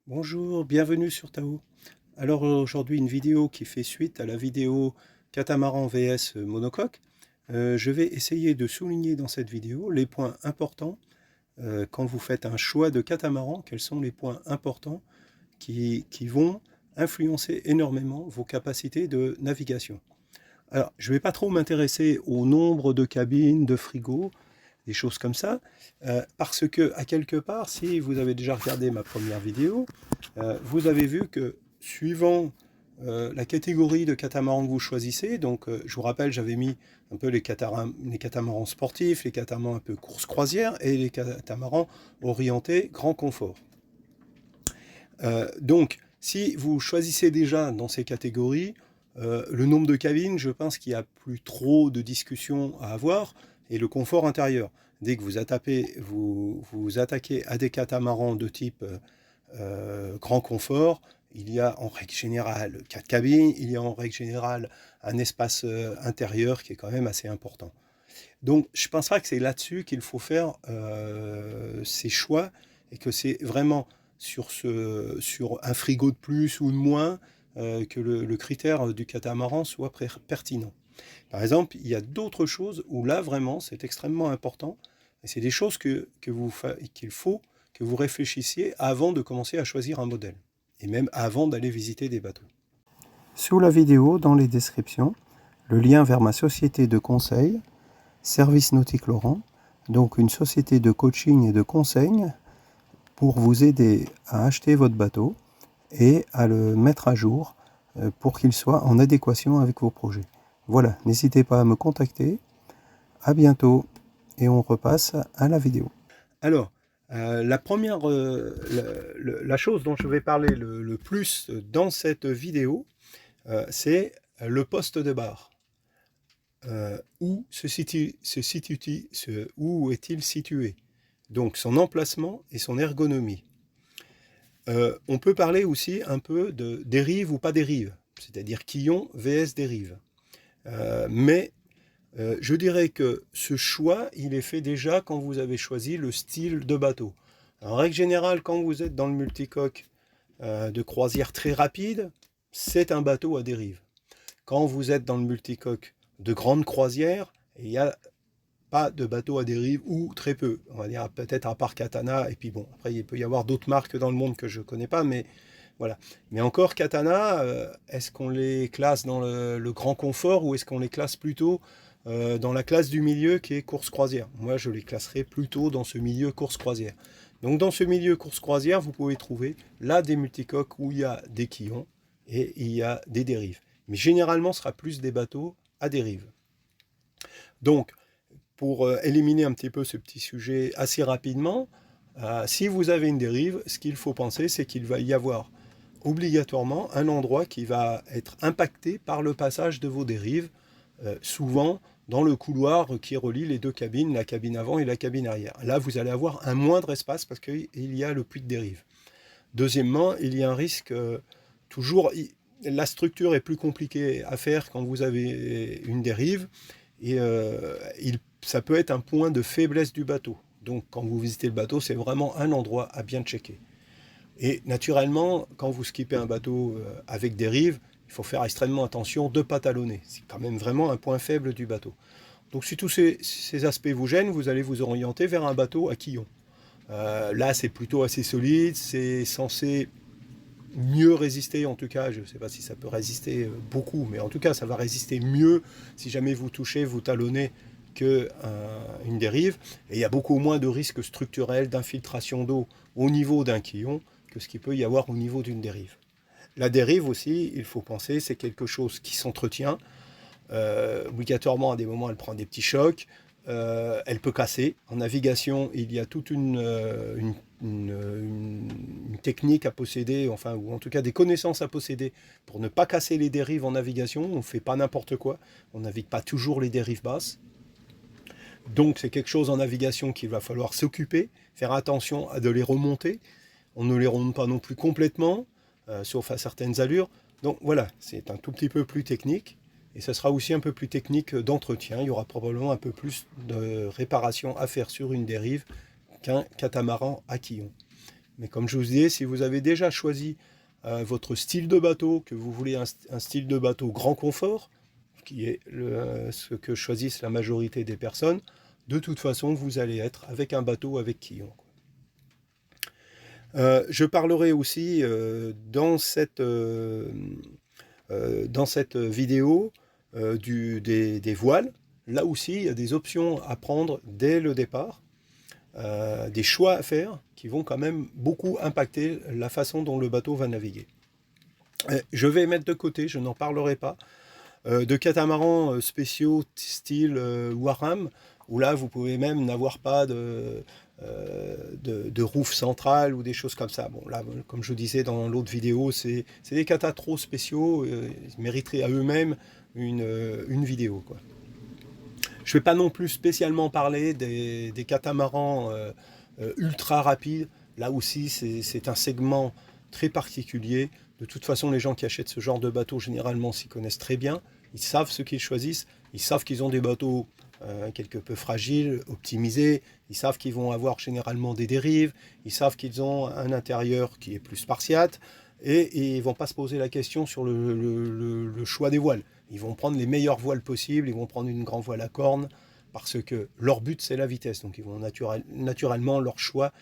Bonjour, bienvenue sur Tao. Alors aujourd'hui une vidéo qui fait suite à la vidéo catamaran vs monocoque. Je vais essayer de souligner dans cette vidéo les points importants quand vous faites un choix de catamaran, quels sont les points importants qui vont influencer énormément vos capacités de navigation. Alors je ne vais pas trop m'intéresser au nombre de cabines, de frigos, des choses comme ça, parce que, à quelque part, si vous avez déjà regardé ma première vidéo, vous avez vu que suivant la catégorie de catamaran que vous choisissez, donc je vous rappelle, j'avais mis un peu les catamarans sportifs, les catamarans un peu course-croisière et les catamarans orientés grand confort. Donc, si vous choisissez déjà dans ces catégories, le nombre de cabines, je pense qu'il n'y a plus trop de discussions à avoir, et le confort intérieur. Dès que vous attaquez à des catamarans de type grand confort, il y a en règle générale 4 cabines, il y a en règle générale un espace intérieur qui est quand même assez important. Donc je pense pas que c'est là-dessus qu'il faut faire ces choix et que c'est vraiment sur un frigo de plus ou de moins que le critère du catamaran soit pertinent. Par exemple, il y a d'autres choses où là vraiment c'est extrêmement important et c'est des choses qu'il faut que vous réfléchissiez avant de commencer à choisir un modèle et même avant d'aller visiter des bateaux. Sous la vidéo, dans les descriptions, le lien vers ma société de conseil, Service Nautique Laurent, donc une société de coaching et de conseil pour vous aider à acheter votre bateau et à le mettre à jour pour qu'il soit en adéquation avec vos projets. Voilà, n'hésitez pas à me contacter. À bientôt et on repasse à la vidéo. Alors, la première, la chose dont je vais parler le plus dans cette vidéo, c'est le poste de barre. Où où est-il situé? Donc son emplacement et son ergonomie. On peut parler aussi un peu de dérive ou pas dérive, c'est-à-dire quillon vs dérive. Mais je dirais que ce choix, il est fait déjà quand vous avez choisi le style de bateau. En règle générale, quand vous êtes dans le multicoque de croisière très rapide, c'est un bateau à dérive. Quand vous êtes dans le multicoque de grande croisière, il n'y a pas de bateau à dérive ou très peu. On va dire peut-être à part Katana, et puis bon, après il peut y avoir d'autres marques dans le monde que je ne connais pas, mais voilà. Mais encore Katana, est-ce qu'on les classe dans le grand confort ou est-ce qu'on les classe plutôt dans la classe du milieu qui est course croisière? Moi, je les classerais plutôt dans ce milieu course croisière. Donc dans ce milieu course croisière, vous pouvez trouver là des multicoques où il y a des quillons et il y a des dérives. Mais généralement, ce sera plus des bateaux à dérive. Donc, pour éliminer un petit peu ce petit sujet assez rapidement, si vous avez une dérive, ce qu'il faut penser, c'est qu'il va y avoir obligatoirement un endroit qui va être impacté par le passage de vos dérives, souvent dans le couloir qui relie les deux cabines, la cabine avant et la cabine arrière. Là, vous allez avoir un moindre espace parce qu'il y a le puits de dérive. Deuxièmement, il y a un risque toujours. La structure est plus compliquée à faire quand vous avez une dérive et ça peut être un point de faiblesse du bateau. Donc quand vous visitez le bateau, c'est vraiment un endroit à bien checker. Et naturellement, quand vous skippez un bateau avec dérive, il faut faire extrêmement attention de ne pas talonner. C'est quand même vraiment un point faible du bateau. Donc si tous ces aspects vous gênent, vous allez vous orienter vers un bateau à quillon. Là, c'est plutôt assez solide, c'est censé mieux résister, en tout cas, je ne sais pas si ça peut résister beaucoup, mais en tout cas, ça va résister mieux si jamais vous touchez, vous talonnez qu'une dérive. Et il y a beaucoup moins de risques structurels d'infiltration d'eau au niveau d'un quillon que ce qu'il peut y avoir au niveau d'une dérive. La dérive aussi, il faut penser, c'est quelque chose qui s'entretient. Obligatoirement, à des moments, elle prend des petits chocs. Elle peut casser. En navigation, il y a toute une technique à posséder, enfin, ou en tout cas des connaissances à posséder pour ne pas casser les dérives en navigation. On ne fait pas n'importe quoi. On ne navigue pas toujours les dérives basses. Donc c'est quelque chose en navigation qu'il va falloir s'occuper, faire attention à de les remonter. On ne les remonte pas non plus complètement, sauf à certaines allures. Donc voilà, c'est un tout petit peu plus technique. Et ce sera aussi un peu plus technique d'entretien. Il y aura probablement un peu plus de réparation à faire sur une dérive qu'un catamaran à quillon. Mais comme je vous disais, si vous avez déjà choisi votre style de bateau, que vous voulez un style de bateau grand confort, qui est ce que choisissent la majorité des personnes, de toute façon, vous allez être avec un bateau avec quillon. Je parlerai aussi dans cette vidéo des voiles. Là aussi, il y a des options à prendre dès le départ, des choix à faire qui vont quand même beaucoup impacter la façon dont le bateau va naviguer. Je vais mettre de côté, je n'en parlerai pas, de catamarans spéciaux style Warham, où là vous pouvez même n'avoir pas de roof central ou des choses comme ça. Bon là, comme je vous disais dans l'autre vidéo, c'est des catas trop spéciaux, ils mériteraient à eux-mêmes une vidéo, quoi. Je ne vais pas non plus spécialement parler des catamarans ultra rapides. Là aussi, c'est un segment très particulier. De toute façon, les gens qui achètent ce genre de bateau, généralement, s'y connaissent très bien. Ils savent ce qu'ils choisissent. Ils savent qu'ils ont des bateaux quelque peu fragiles, optimisés. Ils savent qu'ils vont avoir généralement des dérives. Ils savent qu'ils ont un intérieur qui est plus spartiate. Et ils ne vont pas se poser la question sur le choix des voiles. Ils vont prendre les meilleures voiles possibles, ils vont prendre une grande voile à corne, parce que leur but c'est la vitesse. Donc ils vont naturellement, leur choix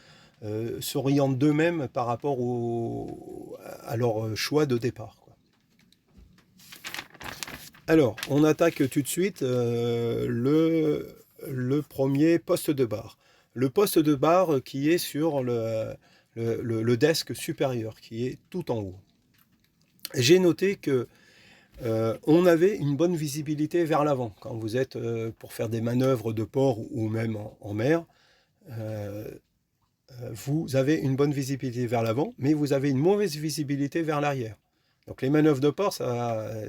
s'oriente d'eux-mêmes par rapport à leur choix de départ, quoi. Alors, on attaque tout de suite le premier poste de barre. Le poste de barre qui est sur le desk supérieur, qui est tout en haut. J'ai noté que on avait une bonne visibilité vers l'avant. Quand vous êtes pour faire des manœuvres de port ou même en mer, vous avez une bonne visibilité vers l'avant, mais vous avez une mauvaise visibilité vers l'arrière. Donc les manœuvres de port,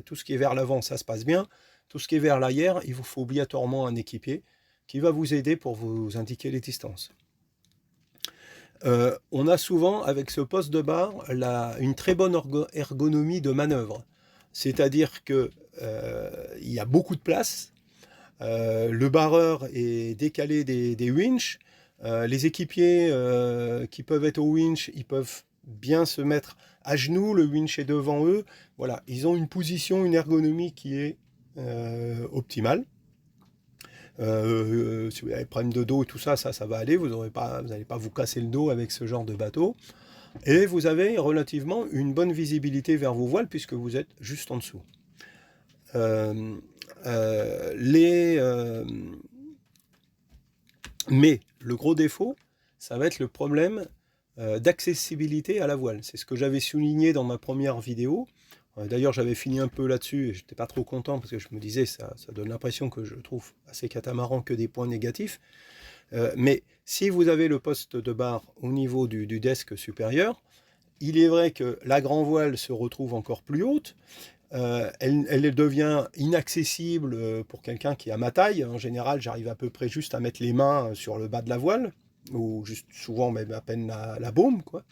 tout ce qui est vers l'avant, ça se passe bien. Tout ce qui est vers l'arrière, il vous faut obligatoirement un équipier qui va vous aider pour vous indiquer les distances. On a souvent, avec ce poste de barre, une très bonne ergonomie de manœuvre. C'est-à-dire qu'il y a beaucoup de place. Le barreur est décalé des winches. Les équipiers qui peuvent être au winch, ils peuvent bien se mettre à genoux. Le winch est devant eux. Voilà, ils ont une position, une ergonomie qui est optimale. Si vous avez des problèmes de dos et tout ça, ça va aller. Vous n'allez pas vous casser le dos avec ce genre de bateau. Et vous avez relativement une bonne visibilité vers vos voiles puisque vous êtes juste en dessous. Mais le gros défaut, ça va être le problème d'accessibilité à la voile. C'est ce que j'avais souligné dans ma première vidéo. D'ailleurs, j'avais fini un peu là-dessus et j'étais pas trop content parce que je me disais ça donne l'impression que je trouve à ces catamarans que des points négatifs. Mais si vous avez le poste de barre au niveau du desk supérieur, il est vrai que la grand voile se retrouve encore plus haute. Elle devient inaccessible pour quelqu'un qui a ma taille. En général, j'arrive à peu près juste à mettre les mains sur le bas de la voile, ou juste souvent même à peine la baume, quoi.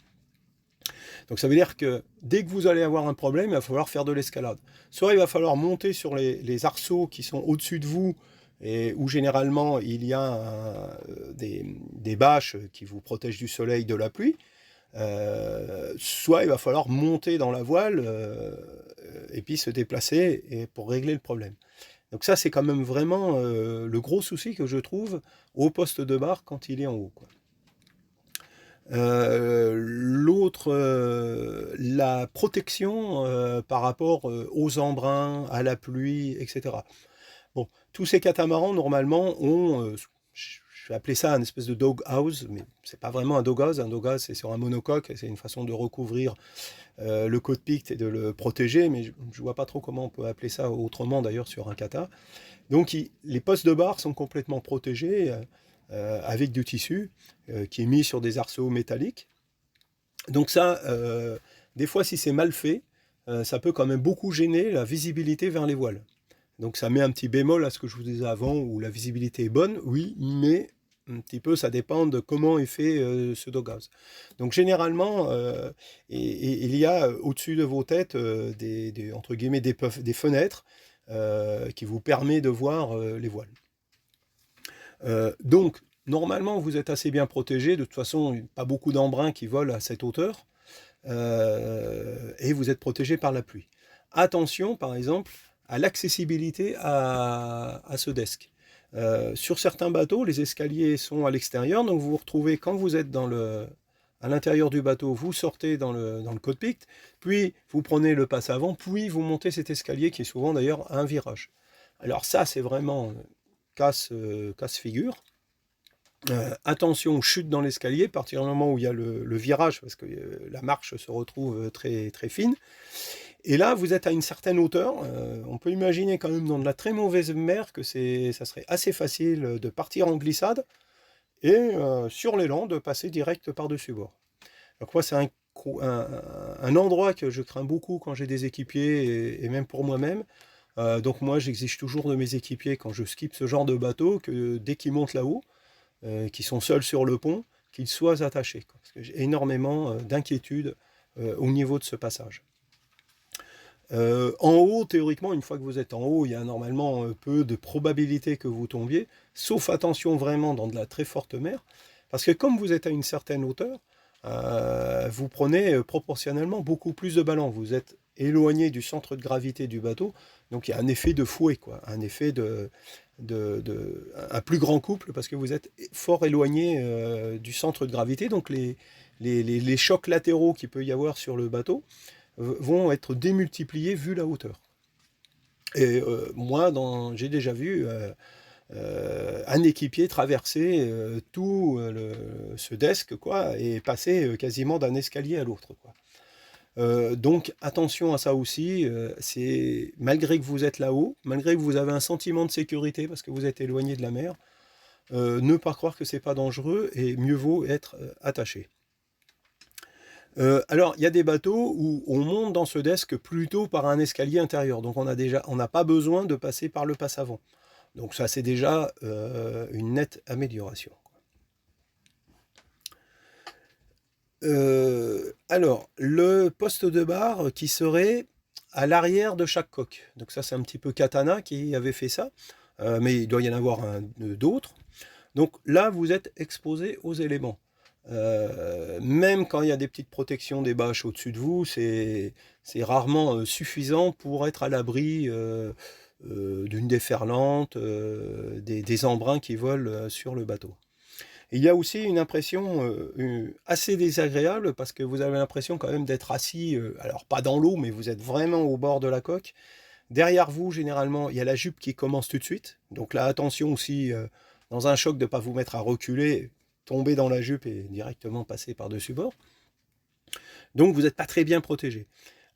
Donc ça veut dire que dès que vous allez avoir un problème, il va falloir faire de l'escalade. Soit il va falloir monter sur les arceaux qui sont au-dessus de vous, et où généralement il y a des bâches qui vous protègent du soleil, de la pluie. Soit il va falloir monter dans la voile et puis se déplacer pour régler le problème. Donc ça, c'est quand même vraiment le gros souci que je trouve au poste de barre quand il est en haut, quoi. L'autre, la protection par rapport aux embruns, à la pluie, etc. Bon, tous ces catamarans, normalement, ont, je vais appeler ça un espèce de dog house, mais c'est pas vraiment un dog house. Un dog house, c'est sur un monocoque, et c'est une façon de recouvrir le cockpit et de le protéger, mais je vois pas trop comment on peut appeler ça autrement d'ailleurs sur un kata. Donc les postes de barre sont complètement protégés avec du tissu qui est mis sur des arceaux métalliques. Donc ça, des fois si c'est mal fait, ça peut quand même beaucoup gêner la visibilité vers les voiles. Donc ça met un petit bémol à ce que je vous disais avant, où la visibilité est bonne, oui, mais un petit peu ça dépend de comment est fait ce doghouse. Donc généralement, il y a au-dessus de vos têtes entre guillemets des fenêtres qui vous permettent de voir les voiles. Donc Normalement, vous êtes assez bien protégé. De toute façon, pas beaucoup d'embrun qui volent à cette hauteur. Et vous êtes protégé par la pluie. Attention, par exemple, à l'accessibilité à ce desk. Sur certains bateaux, les escaliers sont à l'extérieur, donc vous vous retrouvez, quand vous êtes à l'intérieur du bateau, vous sortez dans le cockpit, puis vous prenez le passe-avant, puis vous montez cet escalier qui est souvent d'ailleurs à un virage. Alors ça, c'est vraiment casse-figure. Attention aux chutes dans l'escalier, à partir du moment où il y a le virage, parce que la marche se retrouve très, très fine. Et là, vous êtes à une certaine hauteur. On peut imaginer quand même dans de la très mauvaise mer que ça serait assez facile de partir en glissade et sur l'élan de passer direct par-dessus bord. Donc moi, c'est un endroit que je crains beaucoup quand j'ai des équipiers et même pour moi-même. Donc moi, j'exige toujours de mes équipiers quand je skippe ce genre de bateau que dès qu'ils montent là-haut, qui sont seuls sur le pont, qu'ils soient attachés. Parce que j'ai énormément d'inquiétude au niveau de ce passage. En haut, théoriquement, une fois que vous êtes en haut, il y a normalement peu de probabilité que vous tombiez, sauf attention vraiment dans de la très forte mer, parce que comme vous êtes à une certaine hauteur, vous prenez proportionnellement beaucoup plus de ballons. Vous êtes éloigné du centre de gravité du bateau, donc il y a un effet de fouet, quoi, un effet un plus grand couple, parce que vous êtes fort éloigné du centre de gravité, donc les chocs latéraux qu'il peut y avoir sur le bateau vont être démultipliés vu la hauteur. Et moi, j'ai déjà vu un équipier traverser ce desk, quoi, et passer quasiment d'un escalier à l'autre, quoi. Donc attention à ça aussi, c'est malgré que vous êtes là-haut, malgré que vous avez un sentiment de sécurité parce que vous êtes éloigné de la mer, ne pas croire que c'est pas dangereux et mieux vaut être attaché. Alors, il y a des bateaux où on monte dans ce desk plutôt par un escalier intérieur. Donc, on n'a pas besoin de passer par le passe-avant. Donc, ça, c'est déjà une nette amélioration. Alors, le poste de barre qui serait à l'arrière de chaque coque. Donc, ça, c'est un petit peu Katana qui avait fait ça. Mais il doit y en avoir d'autres. Donc, là, vous êtes exposé aux éléments. Même quand il y a des petites protections des bâches au-dessus de vous, c'est rarement suffisant pour être à l'abri d'une déferlante, des embruns qui volent sur le bateau. Et il y a aussi une impression assez désagréable parce que vous avez l'impression quand même d'être assis, alors pas dans l'eau, mais vous êtes vraiment au bord de la coque. Derrière vous, généralement, il y a la jupe qui commence tout de suite. Donc là, attention aussi, dans un choc, de ne pas vous mettre à reculer, tomber dans la jupe et directement passer par-dessus bord. Donc vous n'êtes pas très bien protégé.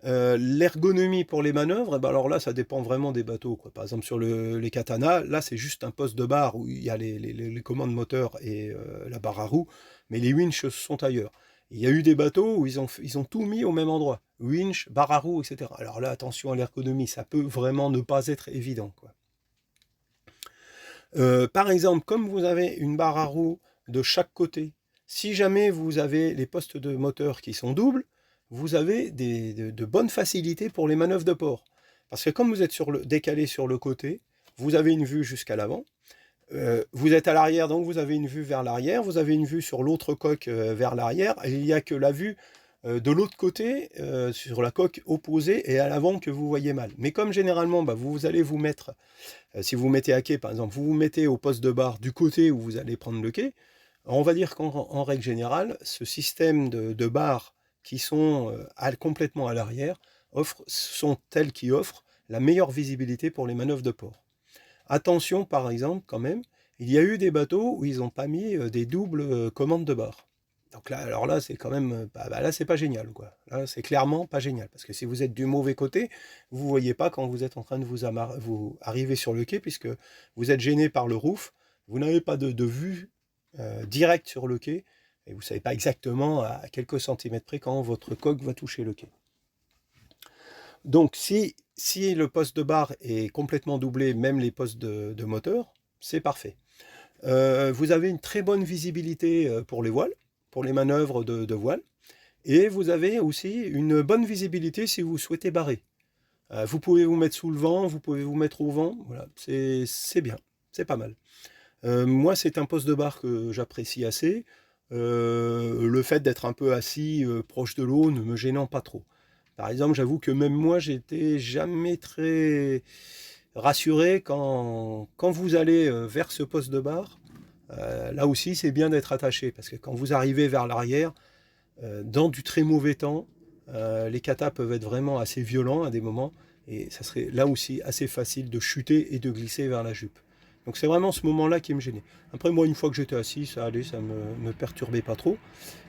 L'ergonomie pour les manœuvres, ben alors là, ça dépend vraiment des bateaux, quoi. Par exemple, sur les katanas, là, c'est juste un poste de barre où il y a les commandes moteurs et la barre à roue, mais les winches sont ailleurs. Il y a eu des bateaux où ils ont tout mis au même endroit. Winch, barre à roue, etc. Alors là, attention à l'ergonomie, ça peut vraiment ne pas être évident, quoi. Par exemple, comme vous avez une barre à roue de chaque côté, si jamais vous avez les postes de moteur qui sont doubles, vous avez de bonnes facilités pour les manœuvres de port. Parce que comme vous êtes décalé sur le côté, vous avez une vue jusqu'à l'avant. Vous êtes à l'arrière, donc vous avez une vue vers l'arrière. Vous avez une vue sur l'autre coque vers l'arrière. Il n'y a que la vue de l'autre côté, sur la coque opposée et à l'avant que vous voyez mal. Mais comme généralement, vous allez vous mettre, si vous mettez à quai par exemple, vous vous mettez au poste de barre du côté où vous allez prendre le quai, on va dire qu'en règle générale, ce système de barres qui sont complètement à l'arrière sont telles qui offrent la meilleure visibilité pour les manœuvres de port. Attention par exemple quand même, il y a eu des bateaux où ils n'ont pas mis des doubles commandes de barre. Donc là, alors là, c'est quand même, là, c'est pas génial, quoi. Là, c'est clairement pas génial, parce que si vous êtes du mauvais côté, vous voyez pas quand vous êtes en train de vous arriver sur le quai, puisque vous êtes gêné par le roof, vous n'avez pas de vue directe sur le quai, et vous savez pas exactement à quelques centimètres près quand votre coque va toucher le quai. Donc, si le poste de barre est complètement doublé, même les postes de moteur, c'est parfait. Vous avez une très bonne visibilité pour les voiles, pour les manœuvres de voile. Et vous avez aussi une bonne visibilité si vous souhaitez barrer. Vous pouvez vous mettre sous le vent, vous pouvez vous mettre au vent, voilà, c'est bien, c'est pas mal. Moi, c'est un poste de bar que j'apprécie assez. Le fait d'être un peu assis proche de l'eau ne me gênant pas trop. Par exemple, j'avoue que même moi, j'étais jamais très rassuré quand vous allez vers ce poste de bar. Là aussi, c'est bien d'être attaché parce que quand vous arrivez vers l'arrière, dans du très mauvais temps, les katas peuvent être vraiment assez violents à des moments et ça serait là aussi assez facile de chuter et de glisser vers la jupe. Donc c'est vraiment ce moment-là qui me gênait. Après moi, une fois que j'étais assis, ça allait, ça me perturbait pas trop.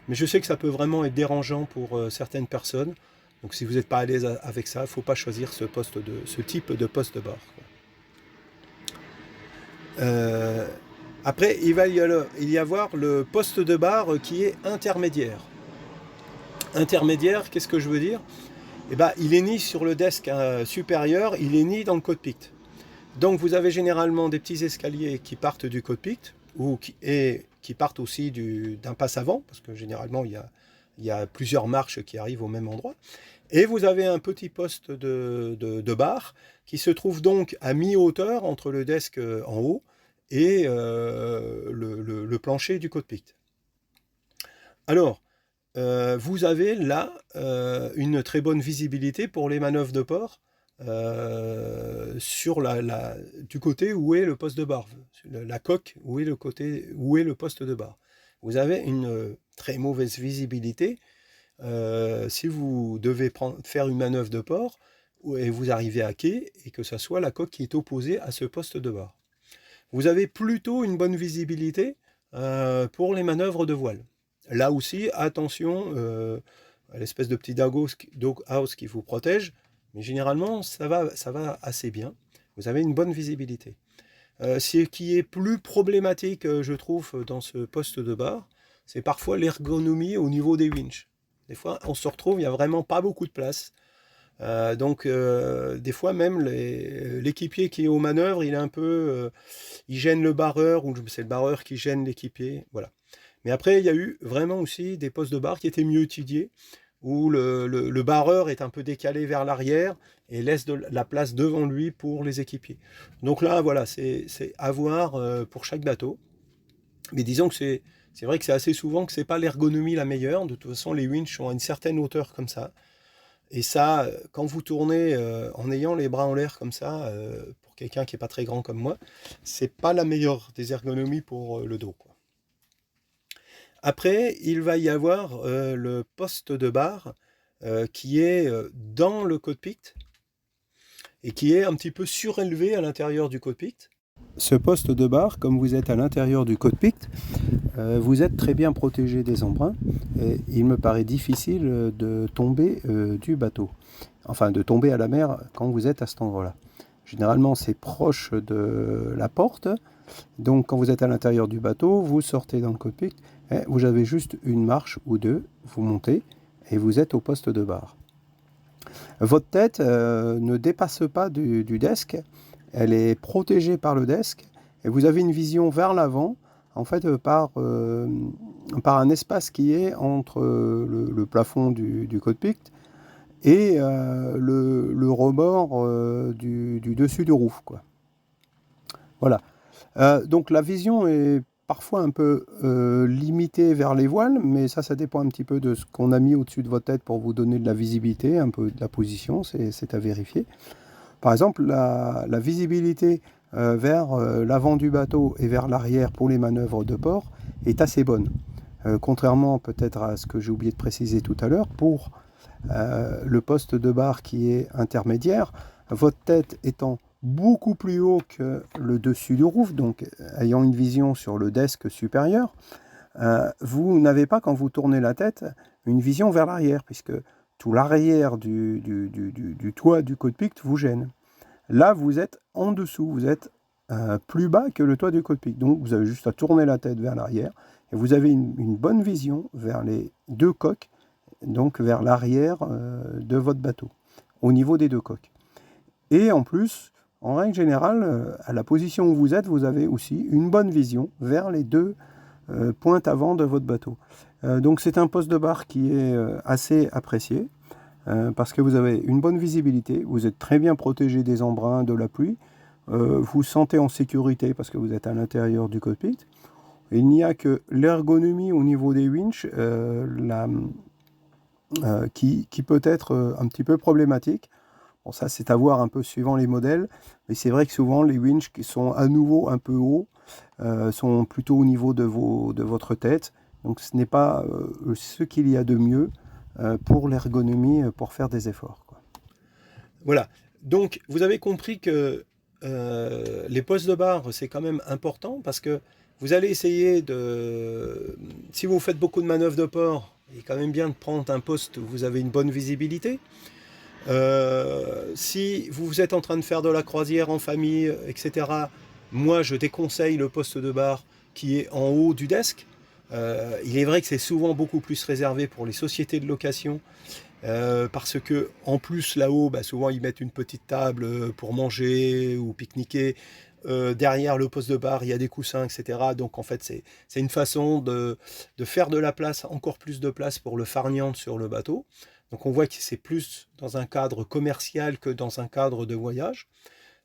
Mais je sais que ça peut vraiment être dérangeant pour certaines personnes. Donc si vous n'êtes pas à l'aise avec ça, il ne faut pas choisir ce type de poste de bar, quoi. Euh, Après, il y avoir le poste de bar qui est intermédiaire. Intermédiaire, qu'est-ce que je veux dire? Eh ben, il est ni sur le desk supérieur, il est ni dans le cockpit. Donc vous avez généralement des petits escaliers qui partent du cockpit et qui partent aussi d'un passe avant, parce que généralement il y a plusieurs marches qui arrivent au même endroit. Et vous avez un petit poste de bar qui se trouve donc à mi-hauteur entre le desk en haut et le plancher du cockpit. Alors, vous avez là une très bonne visibilité pour les manœuvres de port sur du côté où est le poste de bar, la coque où est le poste de bar. Vous avez une très mauvaise visibilité si vous devez faire une manœuvre de port et vous arrivez à quai et que ce soit la coque qui est opposée à ce poste de bar. Vous avez plutôt une bonne visibilité pour les manœuvres de voile. Là aussi, attention à l'espèce de petit doghouse qui vous protège, mais généralement, ça va assez bien. Vous avez une bonne visibilité. Ce qui est plus problématique, je trouve, dans ce poste de bar, c'est parfois l'ergonomie au niveau des winches. Des fois, on se retrouve, il n'y a vraiment pas beaucoup de place. Donc, des fois, même l'équipier qui est aux manœuvres, il gêne le barreur, ou c'est le barreur qui gêne l'équipier. Voilà. Mais après, il y a eu vraiment aussi des postes de bar qui étaient mieux étudiés, où le barreur est un peu décalé vers l'arrière et laisse de la place devant lui pour les équipiers. Donc là, voilà, c'est à voir pour chaque bateau. Mais disons que c'est vrai que c'est assez souvent que c'est pas l'ergonomie la meilleure. De toute façon, les winches sont à une certaine hauteur comme ça. Et ça, quand vous tournez en ayant les bras en l'air comme ça, pour quelqu'un qui n'est pas très grand comme moi, c'est pas la meilleure des ergonomies pour le dos, quoi. Après, il va y avoir le poste de bar qui est dans le cockpit et qui est un petit peu surélevé à l'intérieur du cockpit. Ce poste de bar, comme vous êtes à l'intérieur du cockpit, vous êtes très bien protégé des embruns et il me paraît difficile de tomber du bateau. Enfin, de tomber à la mer quand vous êtes à cet endroit-là. Généralement, c'est proche de la porte. Donc, quand vous êtes à l'intérieur du bateau, vous sortez dans le cockpit, et vous avez juste une marche ou deux, vous montez et vous êtes au poste de bar. Votre tête ne dépasse pas du desk, elle est protégée par le desk et vous avez une vision vers l'avant, en fait par un espace qui est entre le plafond du cockpit et le rebord du dessus du roof, quoi. Voilà. Donc la vision est parfois un peu limitée vers les voiles, mais ça dépend un petit peu de ce qu'on a mis au-dessus de votre tête pour vous donner de la visibilité, un peu de la position, c'est à vérifier. Par exemple, la visibilité vers l'avant du bateau et vers l'arrière pour les manœuvres de port est assez bonne. Contrairement peut-être à ce que j'ai oublié de préciser tout à l'heure, pour le poste de bar qui est intermédiaire, votre tête étant beaucoup plus haut que le dessus du roof, donc ayant une vision sur le desk supérieur, vous n'avez pas, quand vous tournez la tête, une vision vers l'arrière, puisque tout l'arrière du toit du cockpit vous gêne. Là, vous êtes en dessous, vous êtes plus bas que le toit du cockpit. Donc, vous avez juste à tourner la tête vers l'arrière, et vous avez une bonne vision vers les deux coques, donc vers l'arrière de votre bateau, au niveau des deux coques. Et en plus, en règle générale, à la position où vous êtes, vous avez aussi une bonne vision vers les deux pointes avant de votre bateau. Donc c'est un poste de bar qui est assez apprécié parce que vous avez une bonne visibilité, vous êtes très bien protégé des embruns, de la pluie, vous sentez en sécurité parce que vous êtes à l'intérieur du cockpit. Il n'y a que l'ergonomie au niveau des winches qui peut être un petit peu problématique. Bon, ça, c'est à voir un peu suivant les modèles, mais c'est vrai que souvent, les winches qui sont à nouveau un peu hauts sont plutôt au niveau de votre tête. Donc, ce n'est pas ce qu'il y a de mieux pour l'ergonomie, pour faire des efforts, quoi. Voilà. Donc, vous avez compris que les postes de barre, c'est quand même important parce que vous allez essayer de... Si vous faites beaucoup de manœuvres de port, il est quand même bien de prendre un poste où vous avez une bonne visibilité. Si vous êtes en train de faire de la croisière en famille, etc., moi je déconseille le poste de bar qui est en haut du desk. Il est vrai que c'est souvent beaucoup plus réservé pour les sociétés de location parce que en plus là-haut, bah, souvent ils mettent une petite table pour manger ou pique-niquer. Derrière le poste de bar, il y a des coussins, etc. Donc en fait, c'est une façon de faire de la place, encore plus de place pour le farniente sur le bateau. Donc on voit que c'est plus dans un cadre commercial que dans un cadre de voyage.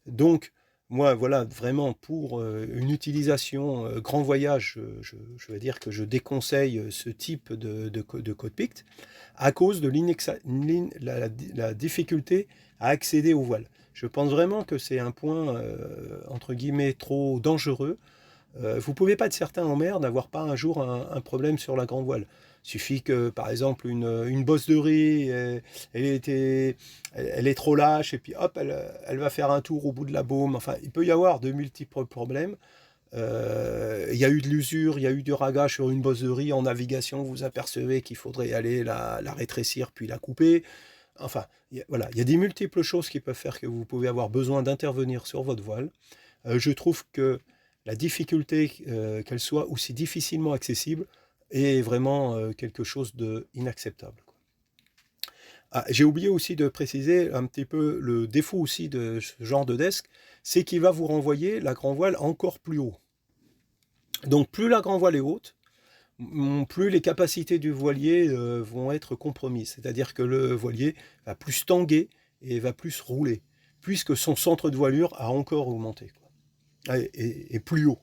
Donc moi, voilà, vraiment pour une utilisation grand voyage, je vais dire que je déconseille ce type de cockpit à cause de la difficulté à accéder aux voiles. Je pense vraiment que c'est un point, entre guillemets, trop dangereux. Vous ne pouvez pas être certain en mer d'avoir pas un jour un problème sur la grand voile. Il suffit que, par exemple, une bosse de riz, elle est trop lâche, et puis hop, elle va faire un tour au bout de la baume. Enfin, il peut y avoir de multiples problèmes. Il y a eu de l'usure, il y a eu du raga sur une bosse de riz en navigation. Vous apercevez qu'il faudrait aller la rétrécir puis la couper. Enfin, voilà, il y a des multiples choses qui peuvent faire que vous pouvez avoir besoin d'intervenir sur votre voile. Je trouve que la difficulté qu'elle soit aussi difficilement accessible est vraiment quelque chose d'inacceptable. Ah, j'ai oublié aussi de préciser un petit peu le défaut aussi de ce genre de desk, c'est qu'il va vous renvoyer la grand voile encore plus haut. Donc plus la grand voile est haute, plus les capacités du voilier vont être compromises. C'est-à-dire que le voilier va plus tanguer et va plus rouler, puisque son centre de voilure a encore augmenté, quoi. Et plus haut,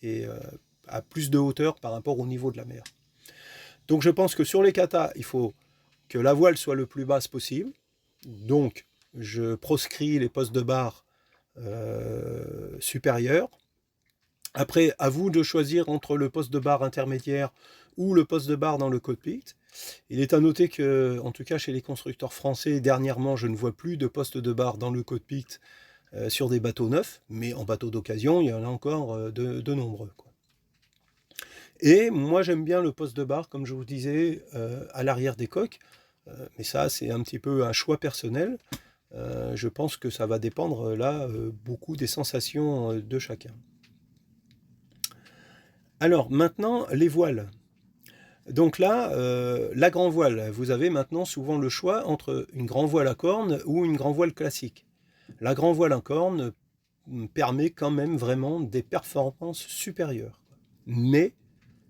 et à plus de hauteur par rapport au niveau de la mer. Donc je pense que sur les katas, il faut que la voile soit le plus basse possible. Donc je proscris les postes de barre supérieurs. Après, à vous de choisir entre le poste de barre intermédiaire ou le poste de barre dans le cockpit. Il est à noter que, en tout cas chez les constructeurs français, dernièrement, je ne vois plus de poste de barre dans le cockpit sur des bateaux neufs, mais en bateau d'occasion, il y en a encore de nombreux, quoi. Et moi, j'aime bien le poste de barre, comme je vous disais, à l'arrière des coques. Mais ça, c'est un petit peu un choix personnel. Je pense que ça va dépendre, là, beaucoup des sensations de chacun. Alors, maintenant, les voiles. Donc là, la grand voile, vous avez maintenant souvent le choix entre une grand voile à cornes ou une grand voile classique. La grand voile à cornes permet quand même vraiment des performances supérieures. Mais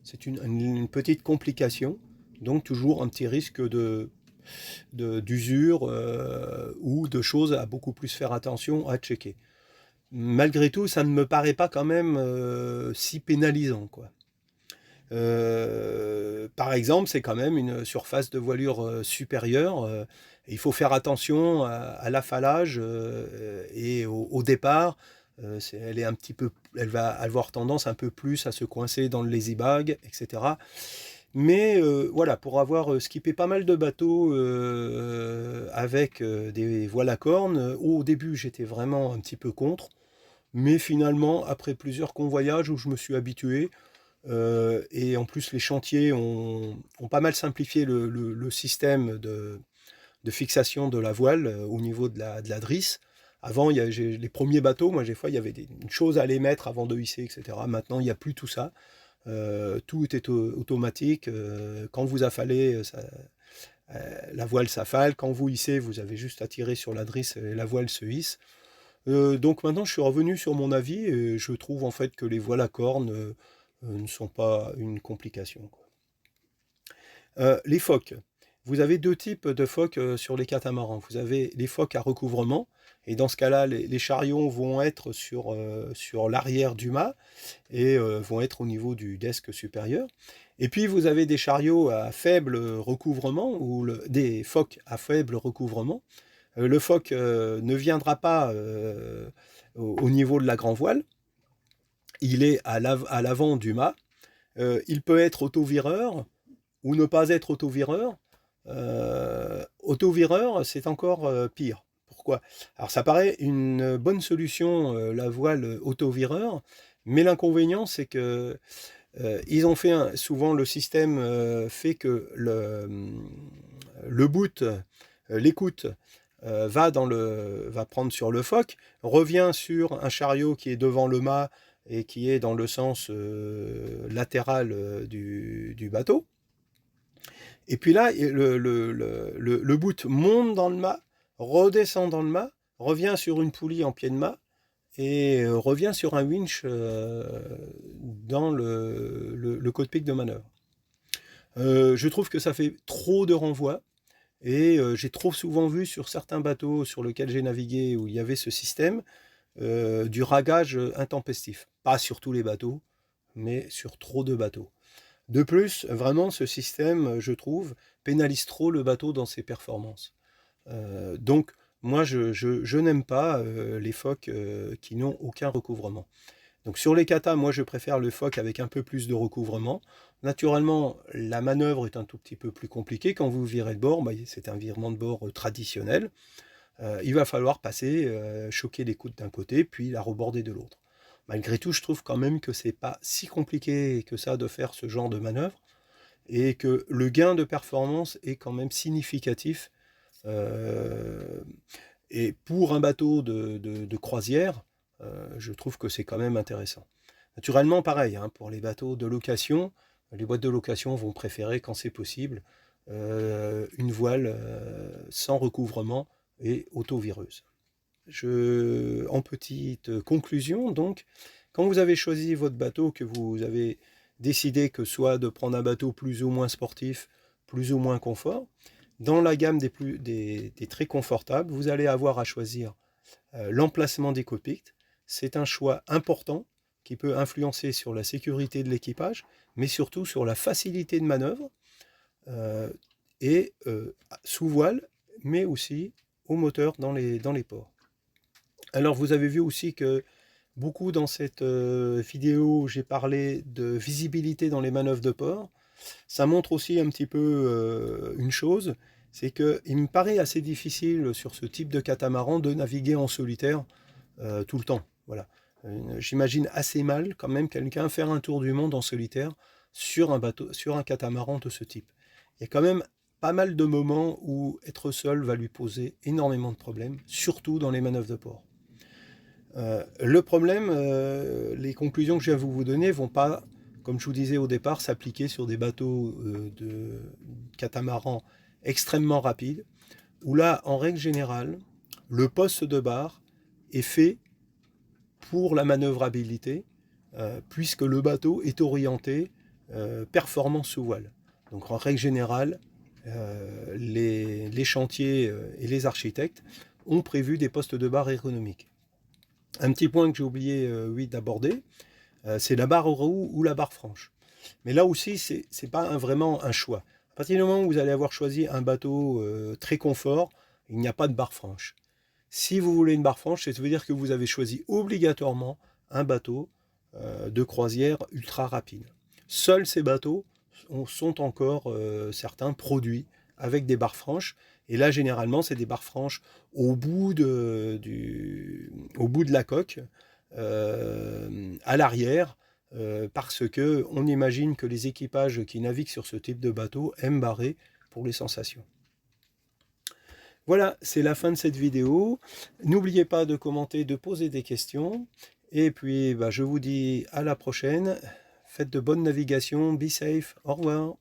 c'est une petite complication, donc toujours un petit risque d'usure ou de choses à beaucoup plus faire attention, à checker. Malgré tout, ça ne me paraît pas quand même si pénalisant, quoi. Par exemple, c'est quand même une surface de voilure supérieure. Il faut faire attention à l'affalage et au départ. Elle va avoir tendance un peu plus à se coincer dans le lazy bag, etc. Mais voilà, pour avoir skippé pas mal de bateaux avec des voiles à cornes, au début j'étais vraiment un petit peu contre, mais finalement, après plusieurs convoyages où je me suis habitué, et en plus les chantiers ont pas mal simplifié le système de fixation de la voile au niveau de la drisse. Avant, les premiers bateaux, moi, des fois, il y avait une chose à les mettre avant de hisser, etc. Maintenant, il n'y a plus tout ça. Tout est automatique. Quand vous affalez, la voile s'affale. Quand vous hissez, vous avez juste à tirer sur la drisse et la voile se hisse. Donc maintenant, je suis revenu sur mon avis et je trouve en fait que les voiles à cornes ne sont pas une complication, quoi. Les phoques. vous avez deux types de phoques sur les catamarans. Vous avez les phoques à recouvrement, et dans ce cas-là, les chariots vont être sur l'arrière du mât et vont être au niveau du desk supérieur. Et puis vous avez des chariots à faible recouvrement, ou des phoques à faible recouvrement. Le phoque ne viendra pas au niveau de la grand voile, il est à l'avant du mât. Il peut être autovireur ou ne pas être autovireur. Autovireur, c'est encore pire. Pourquoi? Alors ça paraît une bonne solution, la voile autovireur, mais l'inconvénient, c'est que ils ont fait souvent le système fait que le boot, l'écoute, va prendre sur le phoque, revient sur un chariot qui est devant le mât et qui est dans le sens latéral du bateau. Et puis là, le boot monte dans le mât, redescend dans le mât, revient sur une poulie en pied de mât et revient sur un winch dans le cockpit de manœuvre. Je trouve que ça fait trop de renvois. Et j'ai trop souvent vu sur certains bateaux sur lesquels j'ai navigué où il y avait ce système du ragage intempestif. Pas sur tous les bateaux, mais sur trop de bateaux. De plus, vraiment, ce système, je trouve, pénalise trop le bateau dans ses performances. Donc, moi, je n'aime pas les phoques qui n'ont aucun recouvrement. Donc sur les katas, moi je préfère le phoque avec un peu plus de recouvrement. Naturellement, la manœuvre est un tout petit peu plus compliquée. Quand vous virez de bord, c'est un virement de bord traditionnel. Il va falloir passer, choquer les coudes d'un côté, puis la reborder de l'autre. Malgré tout, je trouve quand même que c'est pas si compliqué que ça de faire ce genre de manœuvre, et que le gain de performance est quand même significatif. Et pour un bateau de croisière, je trouve que c'est quand même intéressant. Naturellement, pareil, hein, pour les bateaux de location, les boîtes de location vont préférer, quand c'est possible, une voile sans recouvrement et auto-vireuse. En petite conclusion, donc, quand vous avez choisi votre bateau, que vous avez décidé que soit de prendre un bateau plus ou moins sportif, plus ou moins confort, dans la gamme des très confortables, vous allez avoir à choisir l'emplacement des cockpits. C'est un choix important qui peut influencer sur la sécurité de l'équipage, mais surtout sur la facilité de manœuvre, et sous voile, mais aussi au moteur dans les ports. Alors vous avez vu aussi que beaucoup dans cette vidéo, j'ai parlé de visibilité dans les manœuvres de port. Ça montre aussi un petit peu une chose, c'est qu'il me paraît assez difficile sur ce type de catamaran de naviguer en solitaire tout le temps. Voilà. J'imagine assez mal quand même quelqu'un faire un tour du monde en solitaire sur un bateau, sur un catamaran de ce type. Il y a quand même pas mal de moments où être seul va lui poser énormément de problèmes, surtout dans les manœuvres de port. Le problème, les conclusions que je viens vous donner vont pas, comme je vous disais au départ, s'appliquer sur des bateaux de catamaran extrêmement rapides, où là, en règle générale, le poste de barre est fait pour la manœuvrabilité, puisque le bateau est orienté performance sous voile. Donc en règle générale, les chantiers et les architectes ont prévu des postes de barre ergonomiques. Un petit point que j'ai oublié d'aborder, c'est la barre aux roues ou la barre franche. Mais là aussi, c'est pas vraiment un choix. À partir du moment où vous allez avoir choisi un bateau très confort, il n'y a pas de barre franche. Si vous voulez une barre franche, ça veut dire que vous avez choisi obligatoirement un bateau de croisière ultra rapide. Seuls ces bateaux sont encore certains produits avec des barres franches. Et là, généralement, c'est des barres franches au bout de la coque, à l'arrière, parce qu'on imagine que les équipages qui naviguent sur ce type de bateau aiment barrer pour les sensations. Voilà, c'est la fin de cette vidéo. N'oubliez pas de commenter, de poser des questions. Et puis, je vous dis à la prochaine. Faites de bonnes navigations. Be safe. Au revoir.